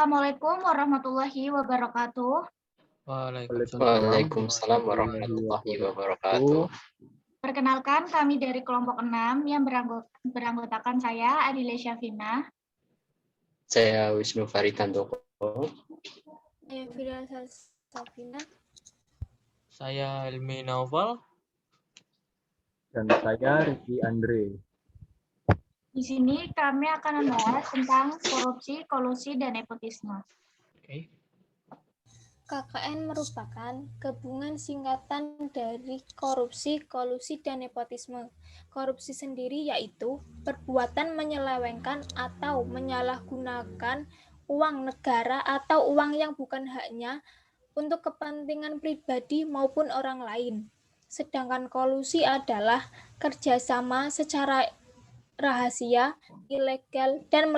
Assalamualaikum warahmatullahi wabarakatuh. Waalaikumsalam warahmatullahi wabarakatuh. Perkenalkan, kami dari kelompok 6 yang beranggotakan saya, Adile Syafina. Saya Wisnu Faridandoko. Saya Firasa Safina. Saya Ilmi Naufal. Dan saya Riki Andre. Di sini kami akan membahas tentang korupsi, kolusi, dan nepotisme. Oke. KKN merupakan gabungan singkatan dari korupsi, kolusi, dan nepotisme. Korupsi sendiri yaitu perbuatan menyelewengkan atau menyalahgunakan uang negara atau uang yang bukan haknya untuk kepentingan pribadi maupun orang lain. Sedangkan kolusi adalah kerjasama secara rahasia, ilegal, dan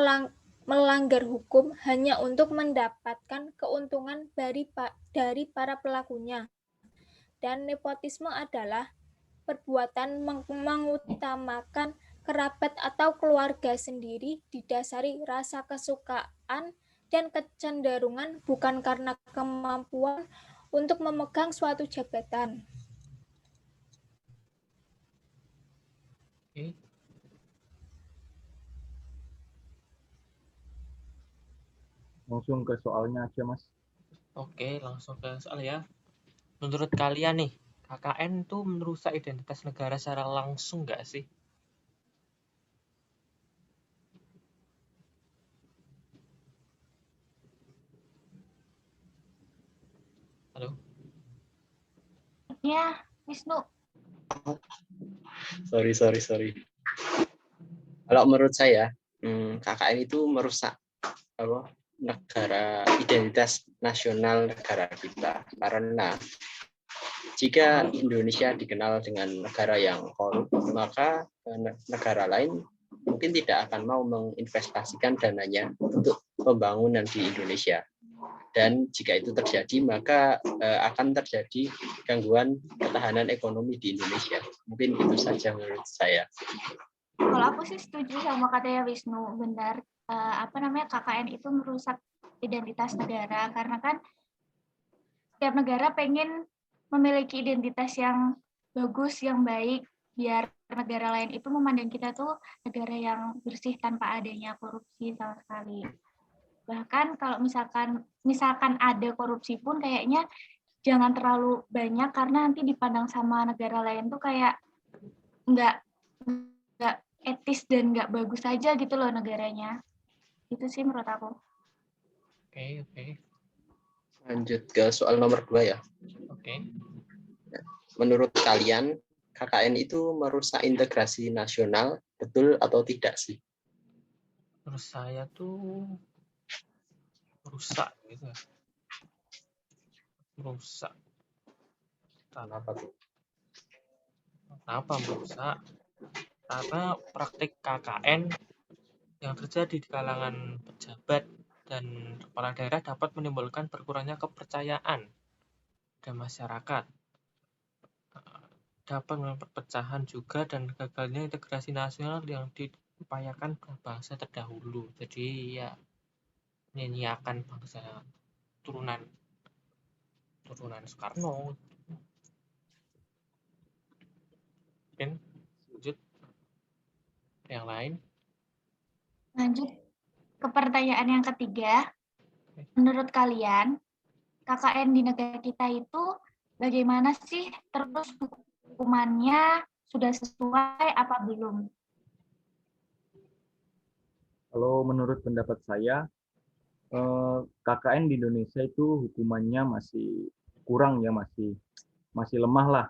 melanggar hukum hanya untuk mendapatkan keuntungan dari para pelakunya. Dan nepotisme adalah perbuatan mengutamakan kerabat atau keluarga sendiri didasari rasa kesukaan dan kecenderungan bukan karena kemampuan untuk memegang suatu jabatan. Oke. Langsung ke soalnya aja, Mas. Oke, langsung ke soal ya. Menurut kalian nih, KKN tuh merusak identitas negara secara langsung nggak sih? Halo? Ya, Wisnu. Sorry. Kalau menurut saya, KKN itu merusak negara, identitas nasional negara kita. Karena jika Indonesia dikenal dengan negara yang korup, maka negara lain mungkin tidak akan mau menginvestasikan dananya untuk pembangunan di Indonesia. Dan jika itu terjadi, maka akan terjadi gangguan ketahanan ekonomi di Indonesia. Mungkin itu saja menurut saya. Kalau aku sih setuju sama katanya Wisnu, benar. KKN itu merusak identitas negara karena kan setiap negara pengen memiliki identitas yang bagus, yang baik, biar negara lain itu memandang kita tuh negara yang bersih tanpa adanya korupsi sama sekali. Bahkan kalau misalkan ada korupsi pun kayaknya jangan terlalu banyak karena nanti dipandang sama negara lain tuh kayak nggak etis dan nggak bagus aja gitu loh negaranya. Itu sih menurut aku. Oke. Lanjut ke soal nomor 2 ya. Oke. Menurut kalian, KKN itu merusak integrasi nasional, betul atau tidak sih? Menurut saya tuh merusak gitu. Merusak. Kenapa tuh? Kenapa merusak? Karena praktik KKN yang terjadi di kalangan pejabat dan kepala daerah dapat menimbulkan berkurangnya kepercayaan dan masyarakat. Dapat memperpecahan juga dan gagalnya integrasi nasional yang diupayakan bangsa terdahulu. Jadi ya menyanyiakan bangsa turunan Soekarno. Mungkin lanjut yang lain. Lanjut ke pertanyaan yang ketiga. Menurut kalian, KKN di negara kita itu bagaimana sih? Terus hukumannya sudah sesuai apa belum? Kalau menurut pendapat saya, KKN di Indonesia itu hukumannya masih kurang ya, masih lemah lah.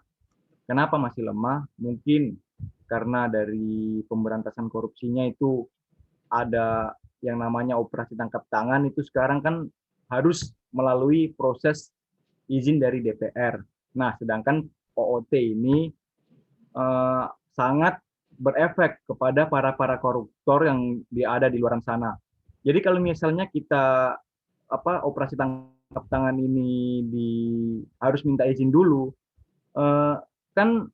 Kenapa masih lemah? Mungkin karena dari pemberantasan korupsinya itu ada yang namanya operasi tangkap tangan, itu sekarang kan harus melalui proses izin dari DPR. Nah, sedangkan OOT ini sangat berefek kepada para koruptor yang ada di luar sana. Jadi kalau misalnya kita operasi tangkap tangan ini harus minta izin dulu, kan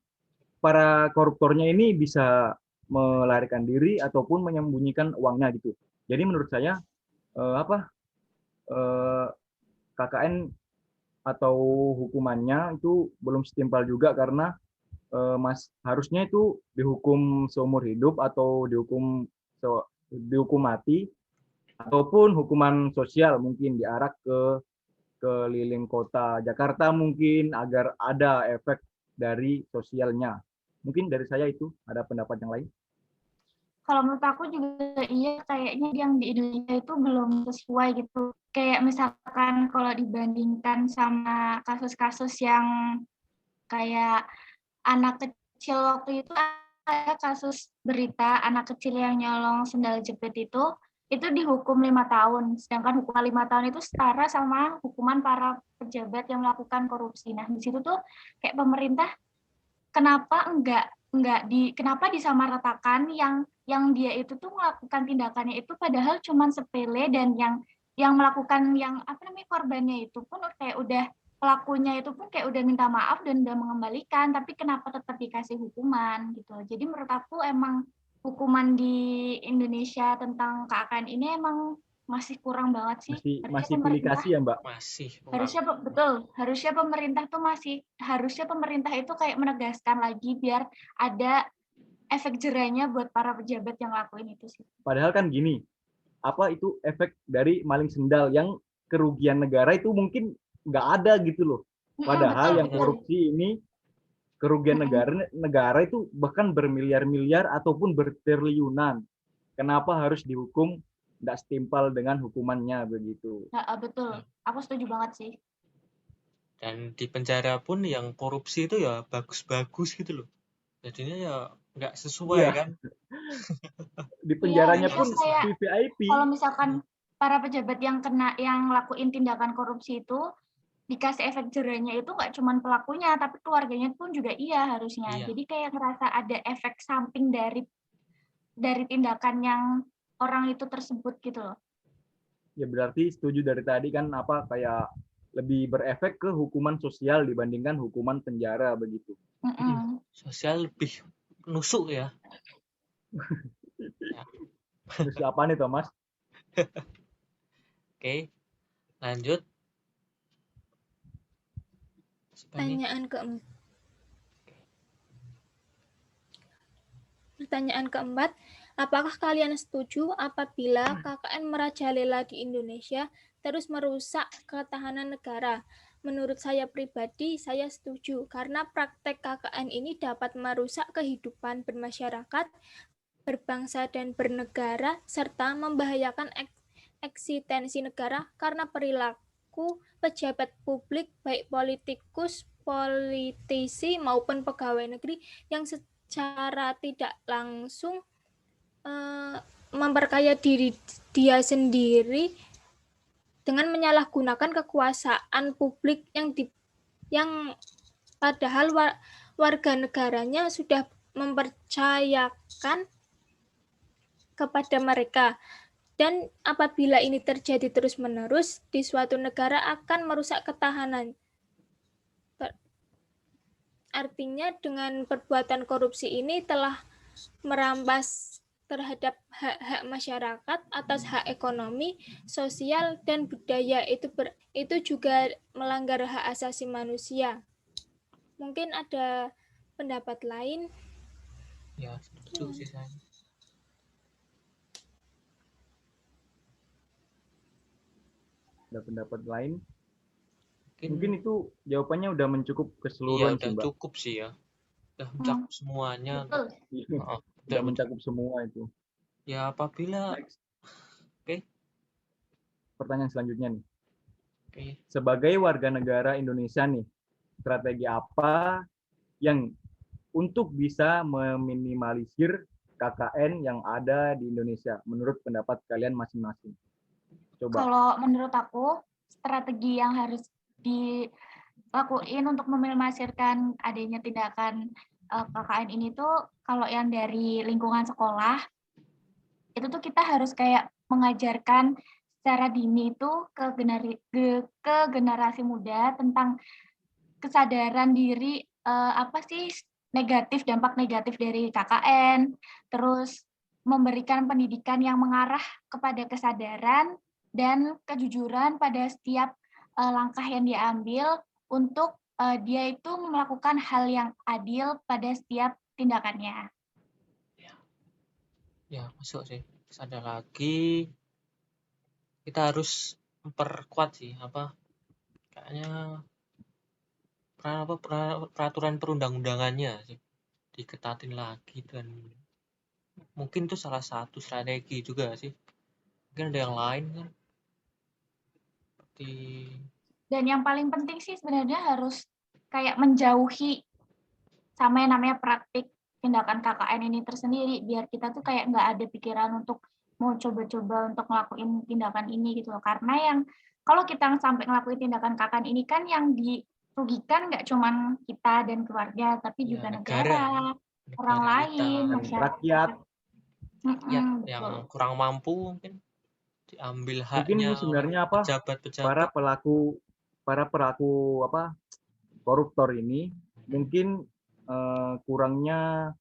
para koruptornya ini bisa melarikan diri ataupun menyembunyikan uangnya gitu. Jadi menurut saya eh, KKN atau hukumannya itu belum setimpal juga karena harusnya itu dihukum seumur hidup atau dihukum mati ataupun hukuman sosial mungkin diarak ke keliling kota Jakarta mungkin agar ada efek dari sosialnya. Mungkin dari saya itu ada pendapat yang lain. Kalau menurut aku juga iya, kayaknya yang di Indonesia itu belum sesuai gitu. Kayak misalkan kalau dibandingkan sama kasus-kasus yang kayak anak kecil waktu itu, ada kasus berita anak kecil yang nyolong sendal jepit itu dihukum 5 tahun. Sedangkan hukuman 5 tahun itu setara sama hukuman para pejabat yang melakukan korupsi. Nah, di situ tuh kayak pemerintah kenapa disamaratakan yang dia itu tuh melakukan tindakannya itu padahal cuman sepele, dan yang melakukan yang apa namanya korbannya itu pun kayak udah pelakunya itu pun kayak udah minta maaf dan udah mengembalikan, tapi kenapa tetap dikasih hukuman gitu. Jadi menurut aku emang hukuman di Indonesia tentang KKN ini emang masih kurang banget sih. Masih pilih kasih ya, Mbak? Masih kurang. Harusnya pemerintah itu kayak menegaskan lagi biar ada efek jerahnya buat para pejabat yang lakuin itu sih. Padahal kan gini, apa itu efek dari maling sendal yang kerugian negara itu mungkin nggak ada gitu loh. Padahal yang korupsi ini kerugian negara itu bahkan bermiliar-miliar ataupun bertriliunan. Kenapa harus dihukum nggak setimpal dengan hukumannya begitu? Betul, aku setuju banget sih. Dan di penjara pun yang korupsi itu ya bagus-bagus gitu loh. Jadinya ya nggak sesuai kan. Di penjaranya Iya, pun kayak VIP. kalau misalkan para pejabat yang lakuin tindakan korupsi itu dikasih efek jerahnya itu nggak cuma pelakunya, tapi keluarganya pun juga harusnya. Iya. Jadi kayak ngerasa ada efek samping dari tindakan yang orang itu tersebut gitu loh. Ya berarti setuju dari tadi kan apa kayak lebih berefek ke hukuman sosial dibandingkan hukuman penjara begitu. Sosial lebih nusuk ya. Terus apa nih Thomas? Oke, lanjut. Pertanyaan keempat, apakah kalian setuju apabila KKN merajalela di Indonesia terus merusak ketahanan negara? Menurut saya pribadi, saya setuju karena praktek KKN ini dapat merusak kehidupan bermasyarakat, berbangsa dan bernegara, serta membahayakan eksistensi negara karena perilaku pejabat publik, baik politikus, politisi, maupun pegawai negeri yang secara tidak langsung memperkaya diri dia sendiri dengan menyalahgunakan kekuasaan publik yang padahal warga negaranya sudah mempercayakan kepada mereka. Dan apabila ini terjadi terus-menerus, di suatu negara akan merusak ketahanan. Artinya dengan perbuatan korupsi ini telah merampas terhadap hak-hak masyarakat atas hak ekonomi, sosial, dan budaya itu juga melanggar hak asasi manusia. Mungkin ada pendapat lain? Ya, setuju sih saya. Ada pendapat lain? Mungkin itu jawabannya udah mencukup keseluruhan sih, Mbak. Cukup sih ya. Udah mencakup semuanya. Udah mencakup semua itu. Ya apabila Pertanyaan selanjutnya nih. Sebagai warga negara Indonesia nih, strategi apa yang untuk bisa meminimalisir KKN yang ada di Indonesia menurut pendapat kalian masing-masing? Coba. Kalau menurut aku, strategi yang harus dilakuin untuk meminimalisirkan adanya tindakan KKN ini tuh, kalau yang dari lingkungan sekolah, itu tuh kita harus kayak mengajarkan secara dini itu ke generasi muda tentang kesadaran diri, apa sih dampak negatif dari KKN, terus memberikan pendidikan yang mengarah kepada kesadaran, dan kejujuran pada setiap langkah yang dia ambil untuk dia itu melakukan hal yang adil pada setiap tindakannya. Ya, masuk sih. Terus ada lagi, kita harus memperkuat sih kayaknya peraturan perundang-undangannya sih diketatin lagi, dan mungkin itu salah satu strategi juga sih. Mungkin ada yang lain kan, seperti Dan yang paling penting sih sebenarnya harus kayak menjauhi sama yang namanya praktik tindakan KKN ini tersendiri, biar kita tuh kayak nggak ada pikiran untuk mau coba-coba untuk ngelakuin tindakan ini gitu loh. Karena yang kalau kita sampai ngelakuin tindakan KKN ini kan yang dirugikan nggak cuman kita dan keluarga, tapi ya, juga negara orang kita, lain, Dan masyarakat. rakyat. rakyat Mm-mm, yang betul. kurang mampu mungkin diambil Mungkin haknya ini oleh sebenarnya para pejabat-pejabat. pelaku koruptor ini mungkin kurangnya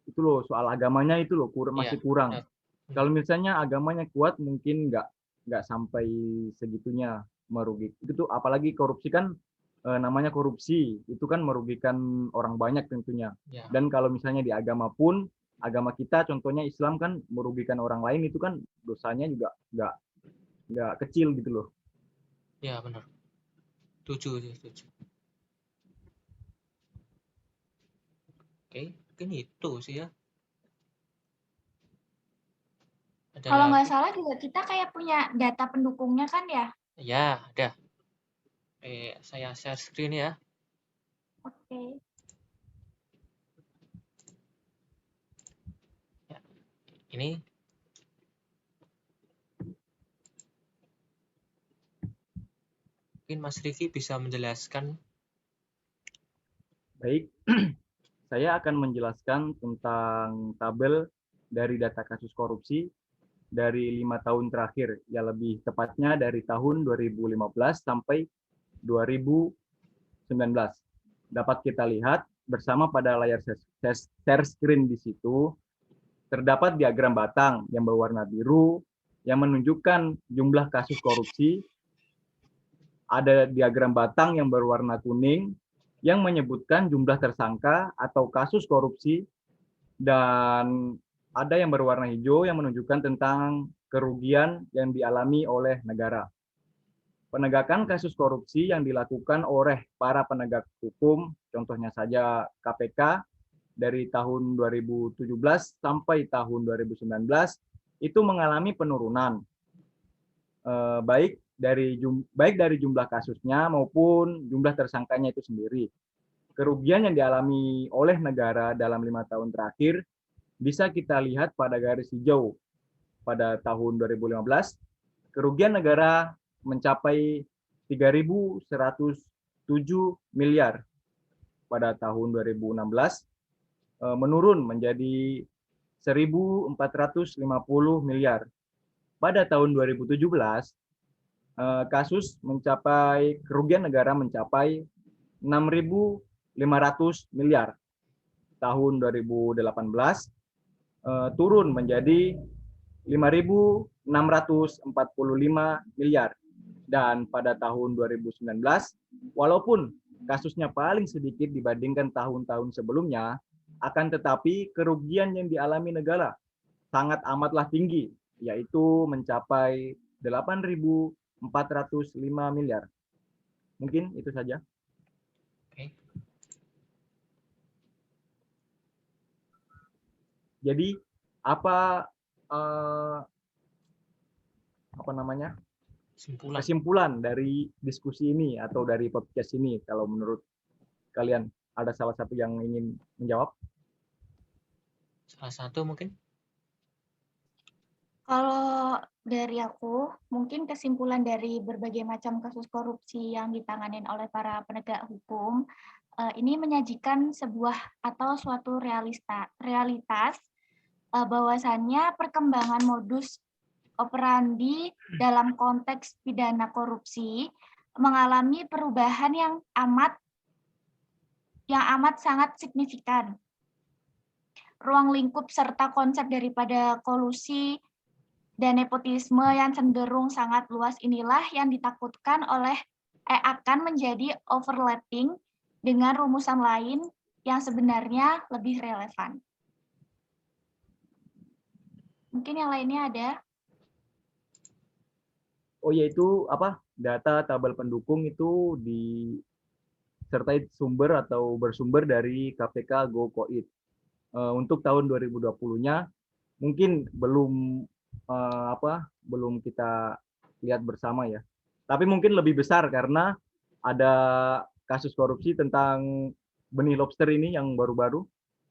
itu loh, soal agamanya itu loh Iya, masih kurang. benar. Kalau misalnya agamanya kuat mungkin nggak sampai segitunya merugikan. Itu apalagi korupsi kan namanya korupsi itu kan merugikan orang banyak tentunya. Ya, Dan kalau misalnya di agama pun, agama kita contohnya Islam kan merugikan orang lain itu kan dosanya juga nggak kecil gitu loh. ya benar. Setuju. Oke, mungkin itu sih ya. Ada Kalau nggak lagi? salah juga kita kayak punya data pendukungnya kan ya? Ya, ada. Saya share screen ya. Oke. Ya, ini mungkin Mas Riki bisa menjelaskan. Baik, saya akan menjelaskan tentang tabel dari data kasus korupsi dari 5 tahun terakhir, ya lebih tepatnya dari tahun 2015 sampai 2019. Dapat kita lihat bersama pada layar share screen di situ, terdapat diagram batang yang berwarna biru yang menunjukkan jumlah kasus korupsi. Ada diagram batang yang berwarna kuning yang menyebutkan jumlah tersangka atau kasus korupsi, dan ada yang berwarna hijau yang menunjukkan tentang kerugian yang dialami oleh negara. Penegakan kasus korupsi yang dilakukan oleh para penegak hukum, contohnya saja KPK, dari tahun 2017 sampai tahun 2019, itu mengalami penurunan, baik dari jumlah kasusnya maupun jumlah tersangkanya itu sendiri. Kerugian yang dialami oleh negara dalam 5 tahun terakhir bisa kita lihat pada garis hijau. Pada tahun 2015, kerugian negara mencapai 3.107 miliar. Pada tahun 2016, menurun menjadi 1.450 miliar. Pada tahun 2017, kerugian negara mencapai 6.500 miliar. Tahun 2018 turun menjadi 5.645 miliar. Dan pada tahun 2019, walaupun kasusnya paling sedikit dibandingkan tahun-tahun sebelumnya, akan tetapi kerugian yang dialami negara sangat amatlah tinggi, yaitu mencapai 8.405 miliar. Mungkin itu saja. Oke. Jadi apa kesimpulan dari diskusi ini atau dari podcast ini, kalau menurut kalian? Ada salah satu yang ingin menjawab? Salah satu mungkin. Kalau dari aku, mungkin kesimpulan dari berbagai macam kasus korupsi yang ditanganin oleh para penegak hukum, ini menyajikan sebuah atau suatu realitas bahwasannya perkembangan modus operandi dalam konteks pidana korupsi mengalami perubahan yang amat sangat signifikan. Ruang lingkup serta konsep daripada kolusi dan nepotisme yang cenderung sangat luas inilah yang ditakutkan akan menjadi overlapping dengan rumusan lain yang sebenarnya lebih relevan. Mungkin yang lainnya ada. Oh, yaitu data tabel pendukung itu disertai sumber atau bersumber dari KPK Go Koid. Untuk tahun 2020-nya mungkin belum kita lihat bersama ya. Tapi mungkin lebih besar karena ada kasus korupsi tentang benih lobster ini yang baru-baru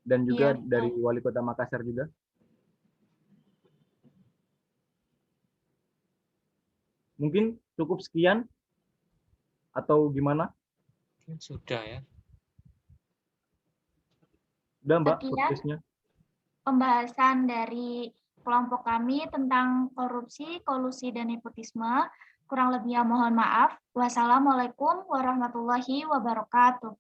dan juga Iya, betul. dari Wali Kota Makassar juga. Mungkin cukup sekian atau gimana? Mungkin sudah ya. Udah Mbak Sekian podcastnya. pembahasan dari kelompok kami tentang korupsi, kolusi, dan nepotisme. Kurang lebihnya mohon maaf. Wassalamualaikum warahmatullahi wabarakatuh.